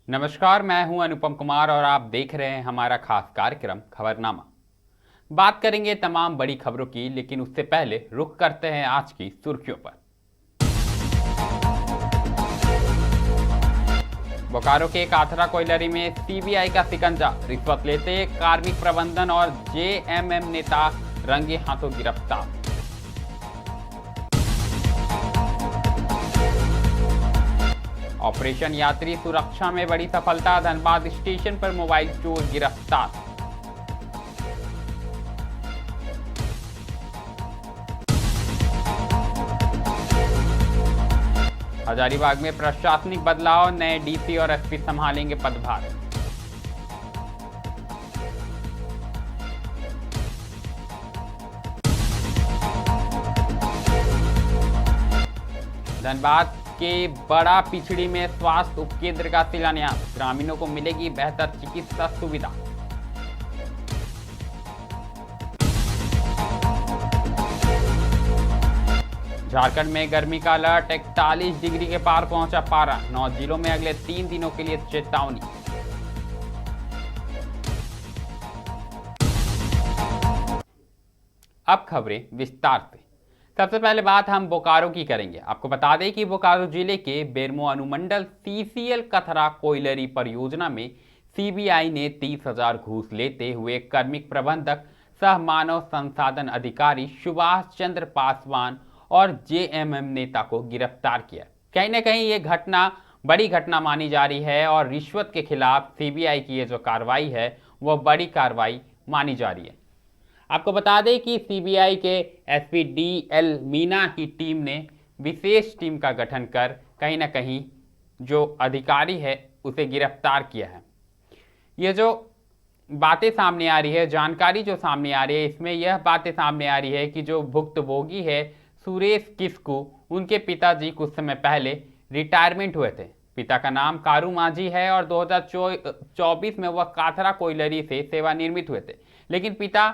नमस्कार, मैं हूं अनुपम कुमार और आप देख रहे हैं हमारा खास कार्यक्रम खबरनामा। बात करेंगे तमाम बड़ी खबरों की, लेकिन उससे पहले रुख करते हैं आज की सुर्खियों पर। बोकारो के काथरा कोयलरी में सीबीआई का शिकंजा, रिश्वत लेते कार्मिक प्रबंधन और जेएमएम नेता रंगे हाथों गिरफ्तार। ऑपरेशन यात्री सुरक्षा में बड़ी सफलता, धनबाद स्टेशन पर मोबाइल चोर गिरफ्तार। हजारीबाग में प्रशासनिक बदलाव, नए डीसी और एसपी संभालेंगे पदभार। धनबाद के बड़ा पिछड़ी में स्वास्थ्य उपकेंद्र का शिलान्यास, ग्रामीणों को मिलेगी बेहतर चिकित्सा सुविधा। झारखंड में गर्मी का अलर्ट, 41 डिग्री के पार पहुंचा पारा, 9 जिलों में अगले 3 दिनों के लिए चेतावनी। अब खबरें विस्तार से। सबसे पहले बात हम बोकारो की करेंगे। आपको बता दें कि बोकारो जिले के बेरमो अनुमंडल सीसीएल कथरा कोयलरी परियोजना में सीबीआई ने 30,000 घूस लेते हुए कार्मिक प्रबंधक सह मानव संसाधन अधिकारी सुभाष चंद्र पासवान और जेएमएम नेता को गिरफ्तार किया। कहीं ना कहीं ये घटना बड़ी घटना मानी जा रही है और रिश्वत के खिलाफ सीबीआई की ये जो कार्रवाई है वो बड़ी कार्रवाई मानी जा रही है। आपको बता दें कि सीबीआई के एसपी DL मीना की टीम ने विशेष टीम का गठन कर कहीं ना कहीं जो अधिकारी है उसे गिरफ्तार किया है। ये जो बातें सामने आ रही है, जानकारी जो सामने आ रही है, इसमें यह बातें सामने आ रही है कि जो भुक्तभोगी है सुरेश किस्कू, उनके पिताजी कुछ समय पहले रिटायरमेंट हुए थे। पिता का नाम कारू माझी है और 2024 में वह काथरा कोयलरी से सेवानिवृत्त हुए थे, लेकिन पिता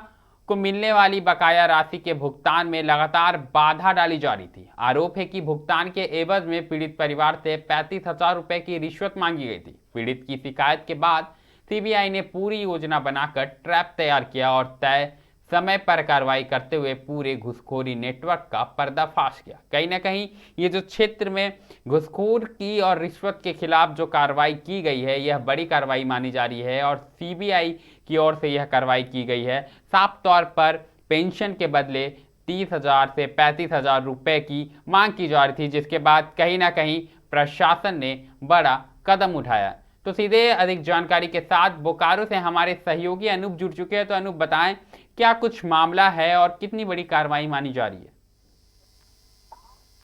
को मिलने वाली बकाया राशि के भुगतान में लगातार बाधा डाली जा रही थी। आरोप है कि भुगतान के एवज में पीड़ित परिवार से 35,000 रुपए की रिश्वत मांगी गई थी। पीड़ित की शिकायत के बाद सीबीआई ने पूरी योजना बनाकर ट्रैप तैयार किया और तय समय पर कार्रवाई करते हुए पूरे घुसखोरी नेटवर्क का पर्दाफाश किया। कहीं ना कहीं ये जो क्षेत्र में घुसखोर की और रिश्वत के खिलाफ जो कार्रवाई की गई है यह बड़ी कार्रवाई मानी जा रही है और सीबीआई की ओर से यह कार्रवाई की गई है। साफ तौर पर पेंशन के बदले 30,000 से 35,000 रुपए की मांग की जा रही थी, जिसके बाद कहीं ना कहीं प्रशासन ने बड़ा कदम उठाया। तो सीधे अधिक जानकारी के साथ बोकारो से हमारे सहयोगी अनूप जुड़ चुके हैं। तो अनूप बताएं, क्या कुछ मामला है और कितनी बड़ी कार्रवाई मानी जा रही है?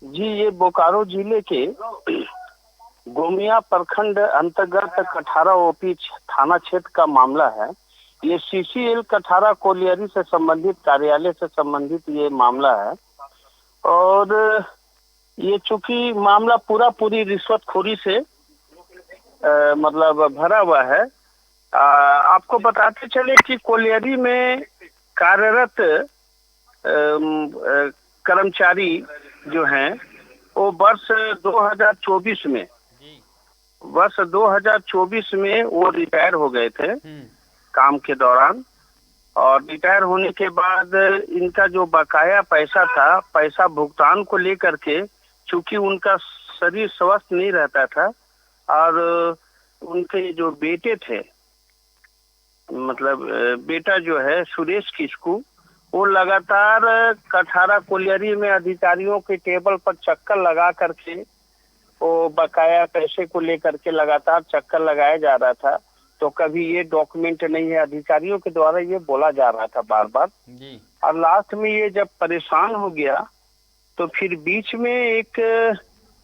जी, ये बोकारो जिले के गोमिया प्रखंड अंतर्गत कठारा ओपी थाना क्षेत्र का मामला है। ये सीसीएल कठारा कोयलरी से संबंधित कार्यालय से संबंधित ये मामला है और ये चूंकि मामला पूरी रिश्वतखोरी से मतलब भरा हुआ है। आपको बताते चले कि कोयलरी में कार्यरत कर्मचारी जो हैं वो वर्ष 2024 में वो रिटायर हो गए थे काम के दौरान। और रिटायर होने के बाद इनका जो बकाया पैसा था, पैसा भुगतान को लेकर के, चूंकि उनका शरीर स्वस्थ नहीं रहता था और उनके जो बेटे थे, मतलब बेटा जो है सुरेश किस्कू, वो लगातार कठारा कोयलरी में अधिकारियों के टेबल पर चक्कर लगा करके वो बकाया पैसे को लेकर के लगातार चक्कर लगाया जा रहा था। तो कभी ये डॉक्यूमेंट नहीं है, अधिकारियों के द्वारा ये बोला जा रहा था बार बार जी। और लास्ट में ये जब परेशान हो गया तो फिर बीच में एक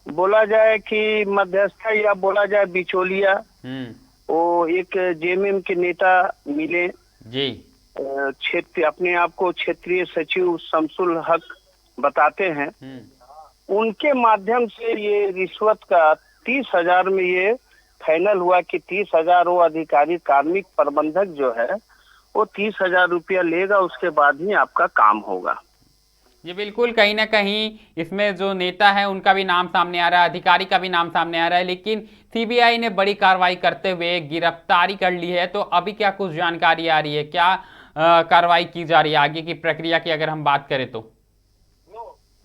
बोला जाए कि मध्यस्थ या बोला जाए बिचौलिया, वो एक जेएमएम के नेता मिले जी। क्षेत्र अपने आप को क्षेत्रीय सचिव शमसुल हक बताते हैं। उनके माध्यम से ये रिश्वत का 30,000 में ये फाइनल हुआ कि 30,000 वो अधिकारी कार्मिक प्रबंधक जो है वो 30,000 रुपया लेगा, उसके बाद ही आपका काम होगा। ये बिल्कुल कहीं ना कहीं इसमें जो नेता है उनका भी नाम सामने आ रहा है, अधिकारी का भी नाम सामने आ रहा है, लेकिन सीबीआई ने बड़ी कार्रवाई करते हुए गिरफ्तारी कर ली है। तो अभी क्या कुछ जानकारी आ रही है, क्या कार्रवाई की जा रही है, आगे की प्रक्रिया की अगर हम बात करें तो?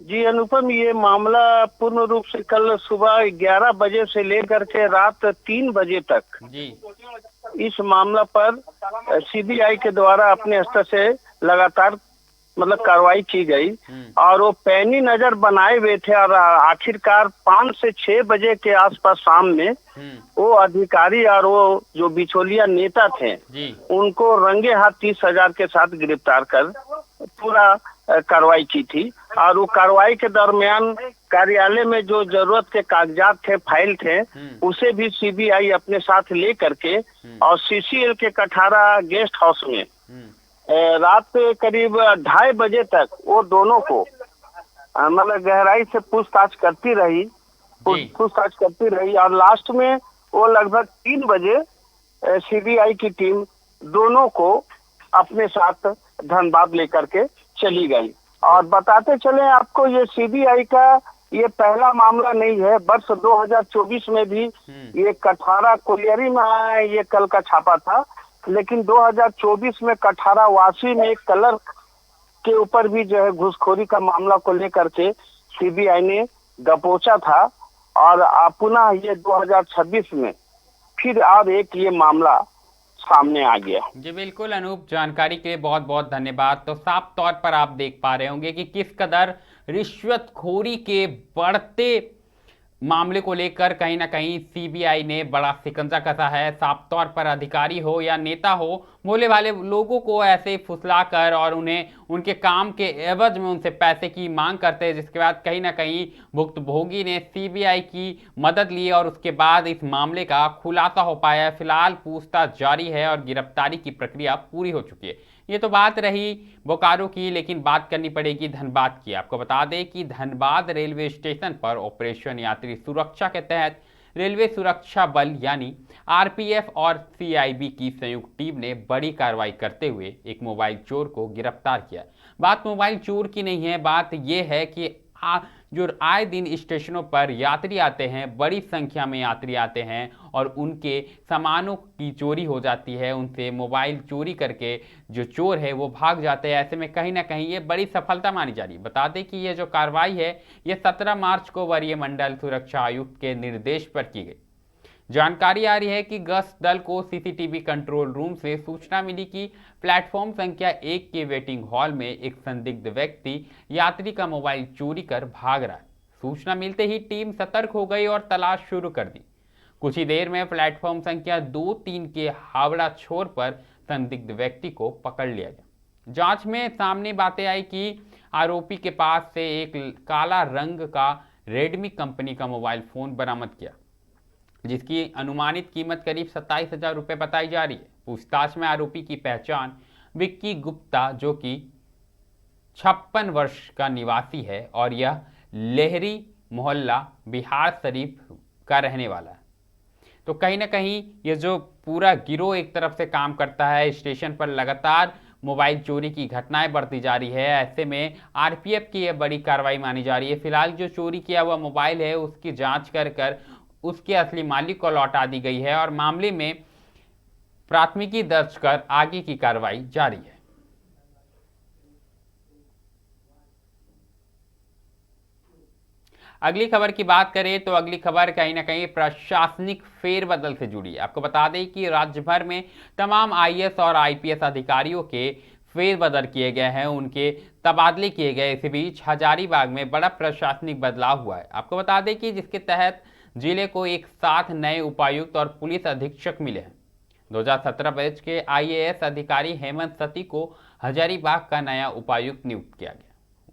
जी अनुपम, ये मामला पूर्ण रूप से कल सुबह 11 बजे से लेकर के रात 3 बजे तक जी इस मामला पर सीबीआई के द्वारा अपने स्तर से लगातार मतलब कार्रवाई की गई और वो पैनी नजर बनाए हुए थे और आखिरकार 5 से 6 बजे के आसपास शाम में वो अधिकारी और वो जो बिचौलिया नेता थे उनको रंगे हाथ 30,000 के साथ गिरफ्तार कर पूरा कार्रवाई की थी। और वो कार्रवाई के दरमियान कार्यालय में जो जरूरत के कागजात थे, फाइल थे, उसे भी सीबीआई अपने साथ ले करके और सीसीएल के कठारा गेस्ट हाउस में रात करीब 2:30 बजे तक वो दोनों को मतलब गहराई से पूछताछ करती रही और लास्ट में वो लगभग 3 बजे सीबीआई की टीम दोनों को अपने साथ धनबाद लेकर के चली गई। और बताते चले आपको, ये सीबीआई का ये पहला मामला नहीं है। वर्ष 2024 में भी ये कठारा कोलियरी में ये कल का छापा था, लेकिन 2024 में कठारा वासी में एक क्लर्क के ऊपर भी जो है घूसखोरी का मामला को लेकर के सीबीआई ने दबोचा था। और पुनः ये 2026 में फिर अब एक ये मामला सामने आ गया। जी बिल्कुल अनूप, जानकारी के लिए बहुत बहुत धन्यवाद। तो साफ तौर पर आप देख पा रहे होंगे कि किस कदर रिश्वतखोरी के बढ़ते मामले को लेकर कहीं ना कहीं सीबीआई ने बड़ा शिकंजा कसा है। साफ तौर पर अधिकारी हो या नेता हो, भोले भाले लोगों को ऐसे फुसलाकर और उन्हें उनके काम के एवज में उनसे पैसे की मांग करते हैं, जिसके बाद कहीं ना कहीं भुक्तभोगी ने सीबीआई की मदद ली और उसके बाद इस मामले का खुलासा हो पाया है। फिलहाल पूछताछ जारी है और गिरफ्तारी की प्रक्रिया पूरी हो चुकी है। ये तो बात रही बोकारो की, लेकिन बात करनी पड़ेगी धनबाद की। आपको बता दें कि धनबाद रेलवे स्टेशन पर ऑपरेशन यात्री सुरक्षा के तहत रेलवे सुरक्षा बल यानी आरपीएफ और सीआईबी की संयुक्त टीम ने बड़ी कार्रवाई करते हुए एक मोबाइल चोर को गिरफ्तार किया। बात मोबाइल चोर की नहीं है, बात यह है कि जो आए दिन स्टेशनों पर यात्री आते हैं, बड़ी संख्या में यात्री आते हैं और उनके सामानों की चोरी हो जाती है, उनसे मोबाइल चोरी करके जो चोर है वो भाग जाते हैं। ऐसे में कहीं ना कहीं ये बड़ी सफलता मानी जा रही है। बता दें कि ये जो कार्रवाई है ये 17 मार्च को वरीय मंडल सुरक्षा आयुक्त के निर्देश पर की गई। जानकारी आ रही है कि गश्त दल को सीसीटीवी कंट्रोल रूम से सूचना मिली कि प्लेटफॉर्म संख्या 1 के वेटिंग हॉल में एक संदिग्ध व्यक्ति यात्री का मोबाइल चोरी कर भाग रहा है। सूचना मिलते ही टीम सतर्क हो गई और तलाश शुरू कर दी। कुछ ही देर में प्लेटफॉर्म संख्या 2-3 के हावड़ा छोर पर संदिग्ध व्यक्ति को पकड़ लिया गया। जांच में सामने बातें आई कि आरोपी के पास से एक काला रंग का रेडमी कंपनी का मोबाइल फोन बरामद किया, जिसकी अनुमानित कीमत करीब 27,000 रुपये बताई जा रही है। पूछताछ में आरोपी की पहचान विक्की गुप्ता, जो कि 56 वर्ष का निवासी है और यह लहरी मोहल्ला बिहार शरीफ का रहने वाला है। तो कहीं ना कहीं ये जो पूरा गिरोह एक तरफ से काम करता है, स्टेशन पर लगातार मोबाइल चोरी की घटनाएं बढ़ती जा रही है। ऐसे में आरपीएफ की यह बड़ी कार्रवाई मानी जा रही है। फिलहाल जो चोरी किया हुआ मोबाइल है उसकी जांच कर उसके असली मालिक को लौटा दी गई है और मामले में प्राथमिकी दर्ज कर आगे की कार्रवाई जारी है। अगली खबर की बात करें तो अगली खबर कहीं ना कहीं प्रशासनिक फेरबदल से जुड़ी है। आपको बता दें कि राज्य भर में तमाम आईएएस और आईपीएस अधिकारियों के फेरबदल किए गए हैं, उनके तबादले किए गए। इसी बीच हजारीबाग में बड़ा प्रशासनिक बदलाव हुआ है। आपको बता दें कि जिसके तहत जिले को एक साथ नए उपायुक्त और पुलिस अधीक्षक मिले हैं। 2017 बैच के आईएएस अधिकारी हेमंत सती को हजारीबाग का नया उपायुक्त नियुक्त किया गया।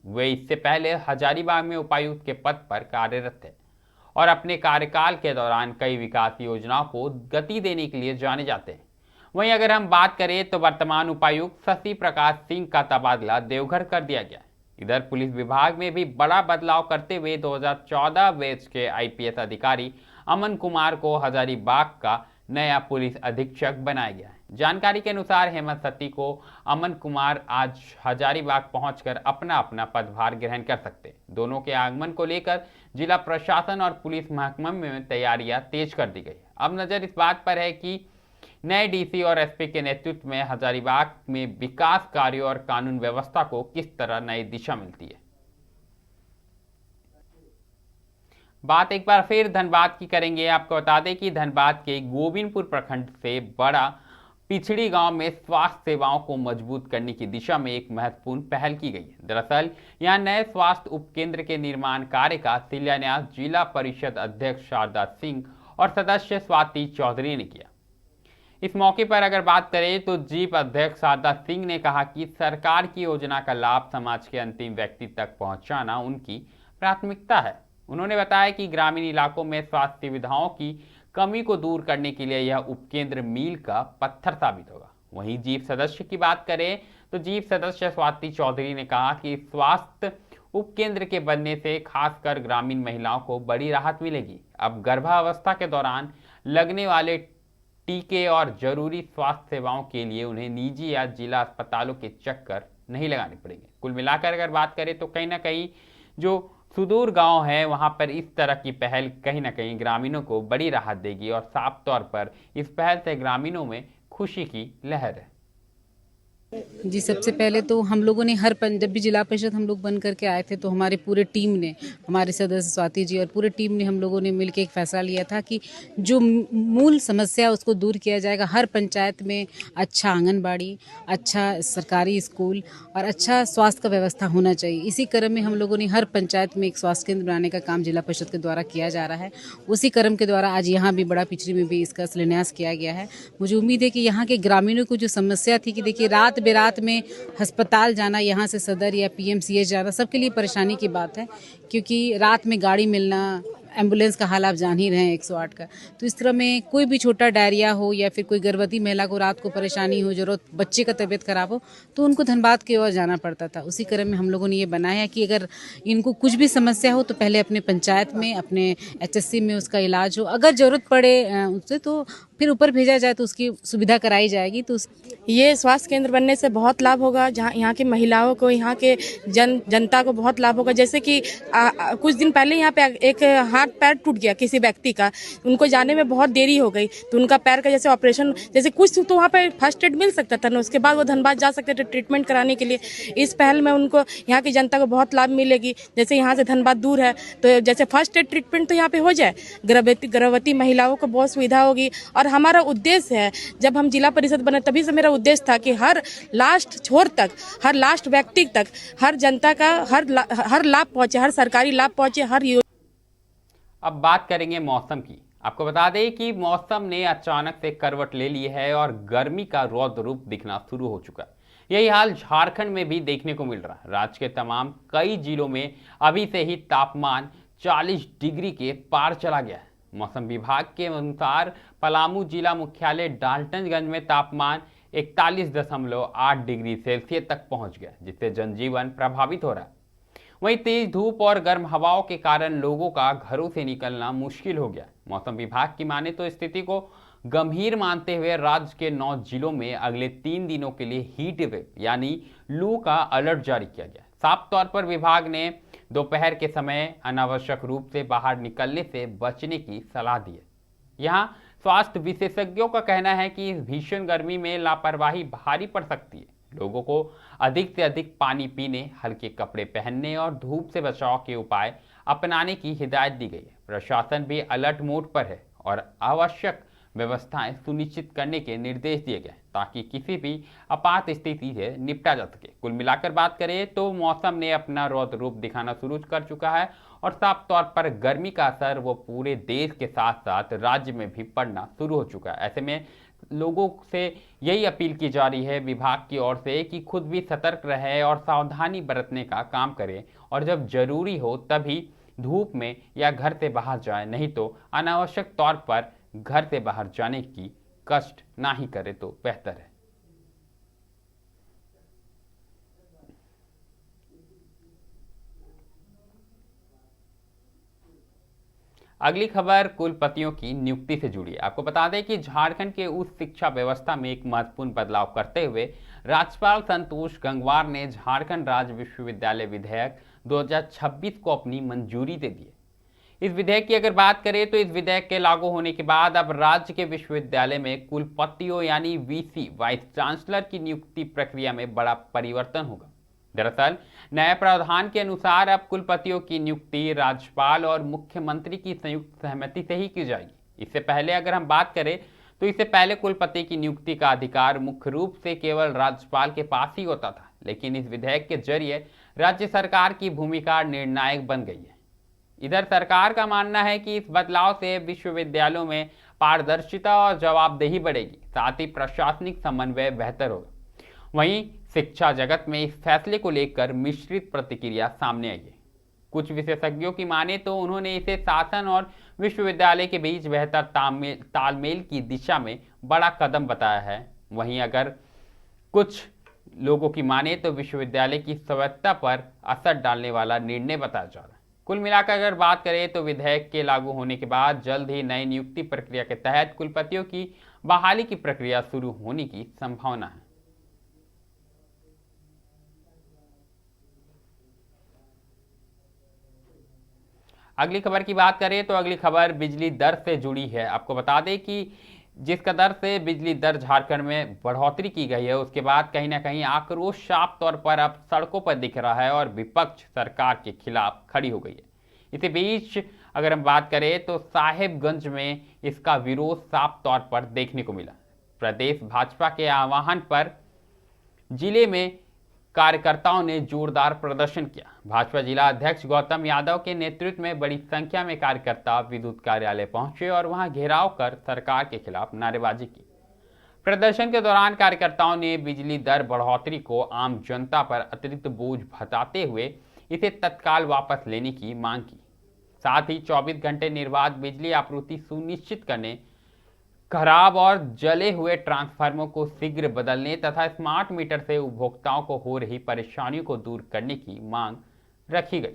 वे इससे पहले हजारीबाग में उपायुक्त के पद पर कार्यरत थे और अपने कार्यकाल के दौरान कई विकास योजनाओं को गति देने के लिए जाने जाते हैं। वहीं अगर हम बात करें तो वर्तमान उपायुक्त शशि प्रकाश सिंह का तबादला देवघर कर दिया गया है। इधर पुलिस विभाग में भी बड़ा बदलाव करते हुए 2014 बैच के आईपीएस अधिकारी अमन कुमार को हजारीबाग का नया पुलिस अधीक्षक बनाया गया है। जानकारी के अनुसार हेमंत सत्ती को अमन कुमार आज हजारीबाग पहुंचकर अपना अपना पदभार ग्रहण कर सकते। दोनों के आगमन को लेकर जिला प्रशासन और पुलिस महकमे में तैयारियां तेज कर दी गई। अब नजर इस बात पर है कि नए डीसी और एसपी के नेतृत्व में हजारीबाग में विकास कार्यों और कानून व्यवस्था को किस तरह नई दिशा मिलती है। बात एक बार फिर धनबाद की करेंगे। आपको बता दें कि धनबाद के गोविंदपुर प्रखंड से बड़ा पिछड़ी गांव में स्वास्थ्य सेवाओं को मजबूत करने की दिशा में एक महत्वपूर्ण पहल की गई है। दरअसल यहां नए स्वास्थ्य उपकेंद्र के निर्माण कार्य का शिलान्यास जिला परिषद अध्यक्ष शारदा सिंह और सदस्य स्वाति चौधरी ने किया। इस मौके पर अगर बात करें तो जीप अध्यक्ष शारदा सिंह ने कहा कि सरकार की योजना का लाभ समाज के अंतिम व्यक्ति तक पहुंचाना उनकी प्राथमिकता है। उन्होंने बताया कि ग्रामीण इलाकों में स्वास्थ्य सुविधाओं की कमी को दूर करने के लिए यह उपकेंद्र मील का पत्थर साबित होगा। वहीं जीप सदस्य की बात करें तो जीप सदस्य स्वाति चौधरी ने कहा कि स्वास्थ्य उपकेंद्र के बनने से खासकर ग्रामीण महिलाओं को बड़ी राहत मिलेगी। अब गर्भावस्था के दौरान लगने वाले टीके और जरूरी स्वास्थ्य सेवाओं के लिए उन्हें निजी या जिला अस्पतालों के चक्कर नहीं लगाने पड़ेंगे। कुल मिलाकर अगर बात करें तो कहीं ना कहीं जो सुदूर गांव है वहां पर इस तरह की पहल कहीं ना कहीं ग्रामीणों को बड़ी राहत देगी और साफ तौर पर इस पहल से ग्रामीणों में खुशी की लहर है। जी, सबसे पहले तो हम लोगों ने जब भी जिला परिषद हम लोग बन करके आए थे तो हमारे पूरे टीम ने, हमारे सदस्य स्वाति जी और पूरे टीम ने, हम लोगों ने मिलकर एक फैसला लिया था कि जो मूल समस्या उसको दूर किया जाएगा। हर पंचायत में अच्छा आंगनबाड़ी, अच्छा सरकारी स्कूल और अच्छा स्वास्थ्य का व्यवस्था होना चाहिए। इसी क्रम में हम लोगों ने हर पंचायत में एक स्वास्थ्य केंद्र बनाने का काम जिला परिषद के द्वारा किया जा रहा है। उसी क्रम के द्वारा आज यहाँ भी बड़ा पिछड़ी में भी इसका शिलान्यास किया गया है। मुझे उम्मीद है कि यहाँ के ग्रामीणों को जो समस्या थी कि देखिए रात बेरात में अस्पताल जाना, यहाँ से सदर या पीएमसीएच जाना सबके लिए परेशानी की बात है, क्योंकि रात में गाड़ी मिलना, एम्बुलेंस का हाल आप जान ही रहे हैं 108 का। तो इस तरह में कोई भी छोटा डायरिया हो या फिर कोई गर्भवती महिला को रात को परेशानी हो, जरूरत बच्चे का तबीयत खराब हो तो उनको धनबाद की ओर जाना पड़ता था। उसी क्रम में हम लोगों ने ये बनाया कि अगर इनको कुछ भी समस्या हो तो पहले अपने पंचायत में, अपने HSC में उसका इलाज हो, अगर जरूरत पड़े उससे तो फिर ऊपर भेजा जाए तो उसकी सुविधा कराई जाएगी। तो ये स्वास्थ्य केंद्र बनने से बहुत लाभ होगा, जहाँ यहाँ की महिलाओं को, यहाँ के जनता को बहुत लाभ होगा। जैसे कि कुछ दिन पहले यहाँ पे एक हाथ पैर टूट गया किसी व्यक्ति का, उनको जाने में बहुत देरी हो गई तो उनका पैर का जैसे ऑपरेशन, जैसे कुछ तो वहाँ पे फर्स्ट एड मिल सकता था ना, उसके बाद वो धनबाद जा सकते थे ट्रीटमेंट कराने के लिए। इस पहल में उनको, यहाँ की जनता को बहुत लाभ मिलेगी। जैसे यहाँ से धनबाद दूर है तो जैसे फर्स्ट एड ट्रीटमेंट तो यहाँ पे हो जाए, गर्भवती महिलाओं को बहुत सुविधा होगी। और हमारा उद्देश्य है, जब हम जिला परिषद बने तभी से मेरा उद्देश्य था कि हर लास्ट छोर तक, हर लास्ट व्यक्ति तक, हर जनता का हर लाभ पहुंचे, हर सरकारी लाभ पहुंचे, हर। अब बात करेंगे मौसम की। आपको बता दें कि मौसम ने अचानक से करवट ले ली है और गर्मी का रौद्र रूप दिखना शुरू हो चुका है। यही हाल झारखंड में भी देखने को मिल रहा है। राज्य के तमाम कई जिलों में अभी से ही तापमान 40 डिग्री के पार चला गया है। मौसम विभाग के अनुसार पलामू जिला मुख्यालय डाल्टनगंज में तापमान 41.8 डिग्री सेल्सियस तक पहुंच गया, जिससे जनजीवन प्रभावित हो रहा है। वहीं तेज धूप और गर्म हवाओं के कारण लोगों का घरों से निकलना मुश्किल हो गया। मौसम विभाग की माने तो स्थिति को गंभीर मानते हुए राज्य के 9 जिलों में अगले 3 दिनों के लिए हीट वेव यानी लू का अलर्ट जारी किया गया। साफ तौर पर विभाग ने दोपहर के समय अनावश्यक रूप से बाहर निकलने से बचने की सलाह दी है। यहाँ स्वास्थ्य विशेषज्ञों का कहना है कि इस भीषण गर्मी में लापरवाही भारी पड़ सकती है। लोगों को अधिक से अधिक पानी पीने, हल्के कपड़े पहनने और धूप से बचाव के उपाय अपनाने की हिदायत दी गई है। प्रशासन भी अलर्ट मोड पर है और आवश्यक व्यवस्थाएं सुनिश्चित करने के निर्देश दिए गए ताकि किसी भी आपात स्थिति से निपटा जा सके। कुल मिलाकर बात करें तो मौसम ने अपना रौद्र रूप दिखाना शुरू कर चुका है और साफ तौर पर गर्मी का असर वो पूरे देश के साथ साथ राज्य में भी पड़ना शुरू हो चुका है। ऐसे में लोगों से यही अपील की जा रही है विभाग की ओर से कि खुद भी सतर्क रहे और सावधानी बरतने का काम करें और जब जरूरी हो तभी धूप में या घर से बाहर जाए, नहीं तो अनावश्यक तौर पर घर से बाहर जाने की कष्ट ना ही करे तो बेहतर है। अगली खबर कुलपतियों की नियुक्ति से जुड़ी है। आपको बता दें कि झारखंड के उच्च शिक्षा व्यवस्था में एक महत्वपूर्ण बदलाव करते हुए राज्यपाल संतोष गंगवार ने झारखंड राज्य विश्वविद्यालय विधेयक 2026 को अपनी मंजूरी दे दी है। इस विधेयक की अगर बात करें तो इस विधेयक के लागू होने के बाद अब राज्य के विश्वविद्यालय में कुलपतियों यानी वीसी वाइस चांसलर की नियुक्ति प्रक्रिया में बड़ा परिवर्तन होगा। दरअसल नए प्रावधान के अनुसार अब कुलपतियों की नियुक्ति राज्यपाल और मुख्यमंत्री की संयुक्त सहमति से ही की जाएगी। इससे पहले अगर हम बात करें तो इससे पहले कुलपति की नियुक्ति का अधिकार मुख्य रूप से केवल राज्यपाल के पास ही होता था, लेकिन इस विधेयक के जरिए राज्य सरकार की भूमिका निर्णायक बन गई है। इधर सरकार का मानना है कि इस बदलाव से विश्वविद्यालयों में पारदर्शिता और जवाबदेही बढ़ेगी, साथ ही प्रशासनिक समन्वय बेहतर होगा। वहीं शिक्षा जगत में इस फैसले को लेकर मिश्रित प्रतिक्रिया सामने आई है। कुछ विशेषज्ञों की माने तो उन्होंने इसे शासन और विश्वविद्यालय के बीच बेहतर तालमेल की दिशा में बड़ा कदम बताया है। वहीं अगर कुछ लोगों की माने तो विश्वविद्यालय की स्वायत्तता पर असर डालने वाला निर्णय बताया जा रहा है। कुल मिलाकर अगर बात करें तो विधेयक के लागू होने के बाद जल्द ही नई नियुक्ति प्रक्रिया के तहत कुलपतियों की बहाली की प्रक्रिया शुरू होने की संभावना है। अगली खबर की बात करें तो अगली खबर बिजली दर से जुड़ी है। आपको बता दें कि जिस कदर से बिजली दर झारखंड में बढ़ोतरी की गई है, उसके बाद कहीं ना कहीं आक्रोश साफ तौर पर अब सड़कों पर दिख रहा है और विपक्ष सरकार के खिलाफ खड़ी हो गई है। इसी बीच अगर हम बात करें तो साहेबगंज में इसका विरोध साफ तौर पर देखने को मिला। प्रदेश भाजपा के आह्वान पर जिले में कार्यकर्ताओं ने जोरदार प्रदर्शन किया। भाजपा जिला अध्यक्ष गौतम यादव के नेतृत्व में बड़ी संख्या में कार्यकर्ता विद्युत कार्यालय पहुंचे और वहां घेराव कर सरकार के खिलाफ नारेबाजी की। प्रदर्शन के दौरान कार्यकर्ताओं ने बिजली दर बढ़ोतरी को आम जनता पर अतिरिक्त बोझ बताते हुए इसे तत्काल वापस लेने की मांग की। साथ ही 24 घंटे निर्बाध बिजली आपूर्ति सुनिश्चित करने, खराब और जले हुए ट्रांसफार्मर को शीघ्र बदलने तथा स्मार्ट मीटर से उपभोक्ताओं को हो रही परेशानियों को दूर करने की मांग रखी गई।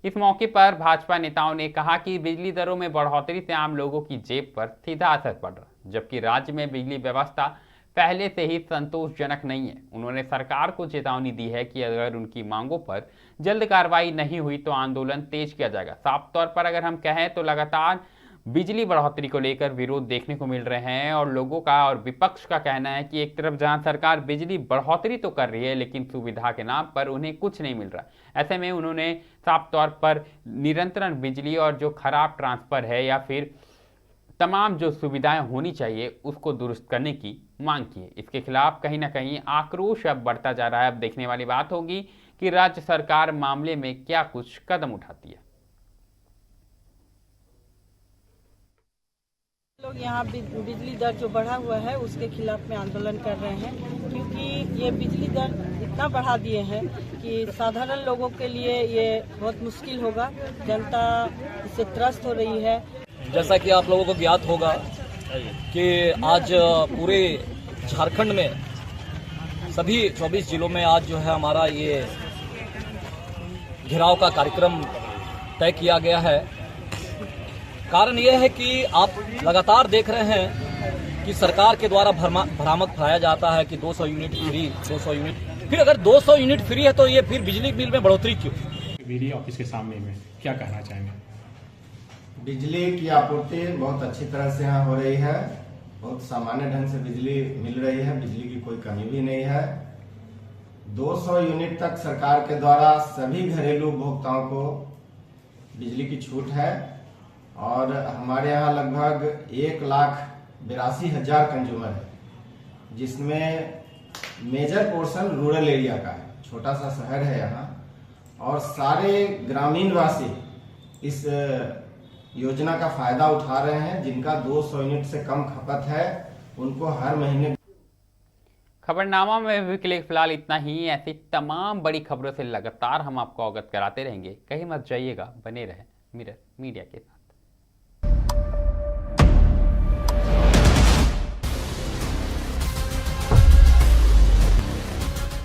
इस मौके पर भाजपा नेताओं ने कहा कि बिजली दरों में बढ़ोतरी से आम लोगों की जेब पर सीधा असर पड़ रहा है, जबकि राज्य में बिजली व्यवस्था पहले से ही संतोषजनक नहीं है। उन्होंने सरकार को चेतावनी दी है कि अगर उनकी मांगों पर जल्द कार्रवाई नहीं हुई तो आंदोलन तेज किया जाएगा। साफ तौर पर अगर हम कहें तो लगातार बिजली बढ़ोतरी को लेकर विरोध देखने को मिल रहे हैं और लोगों का और विपक्ष का कहना है कि एक तरफ जहां सरकार बिजली बढ़ोतरी तो कर रही है लेकिन सुविधा के नाम पर उन्हें कुछ नहीं मिल रहा। ऐसे में उन्होंने साफ तौर पर निरंतर बिजली और जो खराब ट्रांसफर है या फिर तमाम जो सुविधाएं होनी चाहिए उसको दुरुस्त करने की मांग की है। इसके खिलाफ कहीं ना कहीं आक्रोश अब बढ़ता जा रहा है। अब देखने वाली बात होगी कि राज्य सरकार मामले में क्या कुछ कदम उठाती है। लोग यहाँ बिजली दर जो बढ़ा हुआ है उसके खिलाफ में आंदोलन कर रहे हैं, क्योंकि ये बिजली दर इतना बढ़ा दिए हैं कि साधारण लोगों के लिए ये बहुत मुश्किल होगा। जनता इससे त्रस्त हो रही है। जैसा कि आप लोगों को ज्ञात होगा कि आज पूरे झारखंड में सभी 24 जिलों में आज जो है हमारा ये घेराव का कार्यक्रम तय किया गया है। कारण यह है कि आप लगातार देख रहे हैं कि सरकार के द्वारा भ्रामक फैलाया जाता है कि 200 यूनिट फ्री, 200 यूनिट। फिर अगर 200 यूनिट फ्री है तो ये फिर बिजली बिल में बढ़ोतरी क्यों? वीडी ऑफिस के सामने में क्या कहना चाहेंगे? बिजली की आपूर्ति बहुत अच्छी तरह से यहाँ हो रही है। बहुत सामान्य ढंग से बिजली मिल रही है, बिजली की कोई कमी भी नहीं है। 200 यूनिट तक सरकार के द्वारा सभी घरेलू उपभोक्ताओं को बिजली की छूट है और हमारे यहाँ लगभग 1,82,000 कंज्यूमर है, जिसमें मेजर पोर्शन रूरल एरिया का है। छोटा सा शहर है यहाँ और सारे ग्रामीण वासी इस योजना का फायदा उठा रहे हैं। जिनका 200 यूनिट से कम खपत है उनको हर महीने। खबरनामा में भी फिलहाल इतना ही। ऐसी तमाम बड़ी खबरों से लगातार हम आपको अवगत कराते रहेंगे। कहीं मत जाइएगा, बने रहें मिरर मीडिया के साथ।